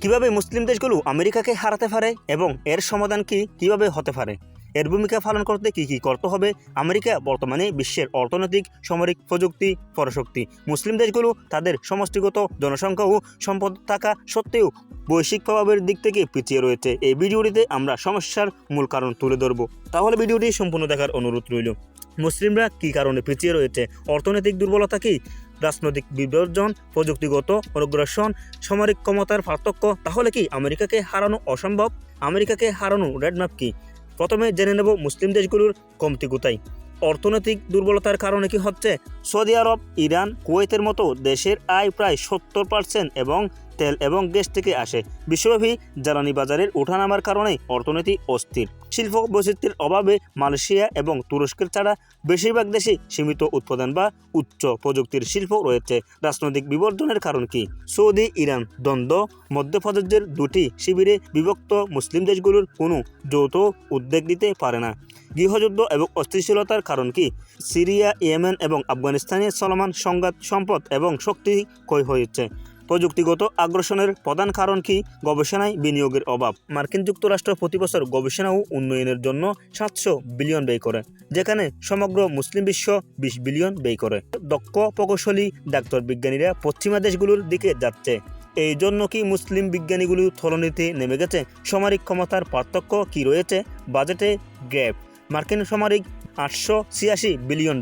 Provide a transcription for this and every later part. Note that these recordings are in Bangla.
কিভাবে মুসলিম দেশগুলো আমেরিকাকে হারাতে পারে এবং এর সমাধান কিভাবে হতে পারে, এর ভূমিকা পালন করতে কি করতে হবে। আমেরিকা বর্তমানে বিশ্বের অর্থনৈতিক, সামরিক, প্রযুক্তি পরাশক্তি। মুসলিম দেশগুলো তাদের সমষ্টিগত জনসংখ্যা ও সম্পদ থাকা সত্ত্বেও বৈশ্বিক প্রভাবের দিক থেকে পিছিয়ে রয়েছে। এই ভিডিওটিতে আমরা সমস্যার মূল কারণ তুলে ধরব, তাহলে ভিডিওটি সম্পূর্ণ দেখার অনুরোধ রইল। মুসলিমরা কী কারণে পিছিয়ে রয়েছে? অর্থনৈতিক দুর্বলতা কি, রাজনৈতিক বিভাজন, প্রযুক্তিগত অগ্রসর, সামরিক ক্ষমতার পার্থক্য? তাহলে কি আমেরিকাকে হারানো অসম্ভব? আমেরিকাকে হারানো রোডম্যাপ কি? প্রথমে জেনে নেব মুসলিম দেশগুলোর কমতি কোথায়। অর্থনৈতিক দুর্বলতার কারণে কি হচ্ছে? সৌদি আরব, ইরান, কুয়েতের মতো দেশের আয় প্রায় 70% এবং তেল এবং গ্যাস থেকে আসে। বিশ্বব্যাপী জ্বালানি বাজারের ওঠানামার কারণে অর্থনীতি অস্থির। শিল্প বৈচিত্র্যের অভাবে মালয়েশিয়া এবং তুরস্কের ছাড়া বেশিরভাগ দেশে সীমিত উৎপাদন বা উচ্চ প্রযুক্তির শিল্প রয়েছে। রাজনৈতিক বিবর্তনের কারণ কি? সৌদি ইরান দ্বন্দ্ব, মধ্যপ্রাচ্যের দুটি শিবিরে বিভক্ত মুসলিম দেশগুলোর কোনো যৌথ উদ্যোগ নিতে পারে না। গৃহযুদ্ধ এবং অস্থিতিশীলতার কারণ কি? সিরিয়া, ইয়েমেন এবং আফগানিস্তানে চলমান সংঘাত সম্পদ এবং শক্তি ক্ষয় হয়েছে। প্রযুক্তিগত আগ্রাসনের প্রধান কারণ কি? গবেষণায় বিনিয়োগের অভাব। মার্কিন যুক্তরাষ্ট্র প্রতি বছর গবেষণা ও উন্নয়নের জন্য 700 বিলিয়ন ব্যয় করে, যেখানে সমগ্র মুসলিম বিশ্ব 20 বিলিয়ন ব্যয় করে। দক্ষ প্রকৌশলী ডাক্তার বিজ্ঞানীরা পশ্চিমা দেশগুলোর দিকে যাচ্ছে। এই জন্য কি মুসলিম বিজ্ঞানীগুলো থলনীতি নেমে গেছে? সামরিক ক্ষমতার পার্থক্য কি রয়েছে? বাজেটে গ্যাপ। মার্কিন সামরিক $886 বিলিয়ন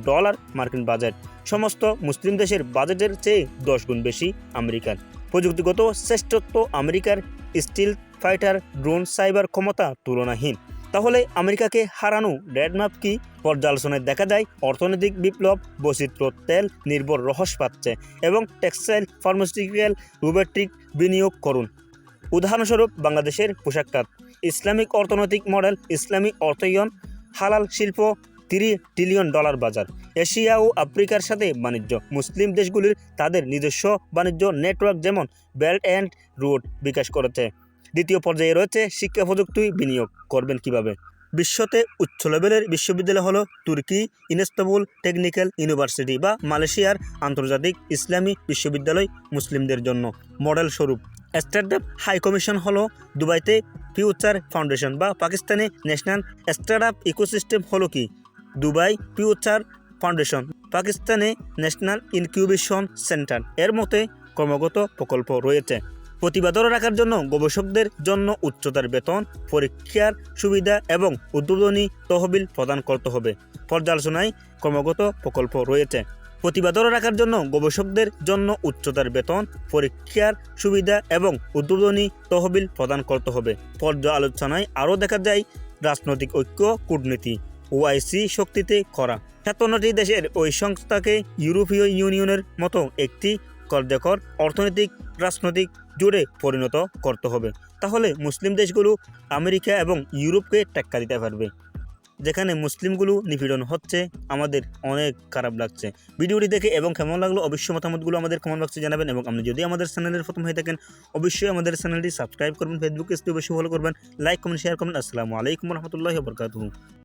মার্কিন বাজেট, সমস্ত মুসলিম দেশের বাজেটের চেয়ে 10 গুণ বেশি আমেরিকার। প্রযুক্তিগত শ্রেষ্ঠত্ব আমেরিকার, স্টিল ফাইটার, ড্রোন, সাইবার ক্ষমতা তুলনাহীন। তাহলে আমেরিকাকে হারানো রোডম্যাপ কি? পর্যালোচনায় দেখা যায় অর্থনৈতিক বিপ্লব, বৈচিত্র্য, তেল নির্ভর রহস্য পাচ্ছে এবং টেক্সটাইল, ফার্মাসিউটিক্যাল, রোবোটিক বিনিয়োগ করুন। উদাহরণস্বরূপ বাংলাদেশের পোশাক খাত, ইসলামিক অর্থনৈতিক মডেল, ইসলামী অর্থায়ন, হালাল শিল্প, $3 ট্রিলিয়ন বাজার। এশিয়া ও আফ্রিকার সাথে বাণিজ্য, মুসলিম দেশগুলির তাদের নিজস্ব বাণিজ্য নেটওয়ার্ক যেমন বেল্ট অ্যান্ড রোড বিকাশ করেছে। দ্বিতীয় পর্যায়ে রয়েছে শিক্ষা প্রযুক্তি বিনিয়োগ করবেন কিভাবে। বিশ্বতে উচ্চ লেভেলের বিশ্ববিদ্যালয় হলো তুর্কি ইস্তানবুল টেকনিক্যাল ইউনিভার্সিটি বা মালয়েশিয়ার আন্তর্জাতিক ইসলামী বিশ্ববিদ্যালয় মুসলিমদের জন্য মডেল স্বরূপ। স্টার্টআপ হাই কমিশন হলো দুবাইতে ফিউচার ফাউন্ডেশন বা পাকিস্তানে ন্যাশনাল স্টার্টআপ ইকোসিস্টেম হলো কি? দুবাই ফিউচার ফাউন্ডেশন, পাকিস্তানে ন্যাশনাল ইনকিউবেশন সেন্টার। এর মতে ক্রমাগত প্রকল্প রয়েছে। প্রতিভা ধরে রাখার জন্য গবেষকদের জন্য উচ্চতার বেতন, পরীক্ষার সুবিধা এবং উদ্বোধনী তহবিল প্রদান করতে হবে। পর্যালোচনায় ক্রমাগত প্রকল্প রয়েছে। প্রতিভা ধরে রাখার জন্য গবেষকদের জন্য উচ্চতার বেতন, পরীক্ষার সুবিধা এবং উদ্বোধনী তহবিল প্রদান করতে হবে। পর্যালোচনায় আরও দেখা যায় রাজনৈতিক ঐক্য, কূটনীতি, ওআইসি শক্তিতে করা। 57টি দেশের ওই সংস্থাকে ইউরোপীয় ইউনিয়নের মতো একটি কার্যকর অর্থনৈতিক রাজনৈতিক জোটে পরিণত করতে হবে। তাহলে মুসলিম দেশগুলো আমেরিকা এবং ইউরোপকে টেক্কা দিতে পারবে। যেখানে মুসলিমগুলো নিপীড়ন হচ্ছে, আমাদের অনেক খারাপ লাগছে। ভিডিওটি দেখে এবং কেমন লাগলো অবশ্যই মতামতগুলো আমাদের কমেন্ট বক্সে জানাবেন এবং আপনি যদি আমাদের চ্যানেলের প্রথম হয়ে থাকেন অবশ্যই আমাদের চ্যানেলটি সাবস্ক্রাইব করবেন, ফেসবুক পেজটি অবশ্যই ফলো করবেন, লাইক কমেন্ট শেয়ার করবেন। আসসালামু আলাইকুম রহমতুল্লাহি ওয়া বারাকাতুহু।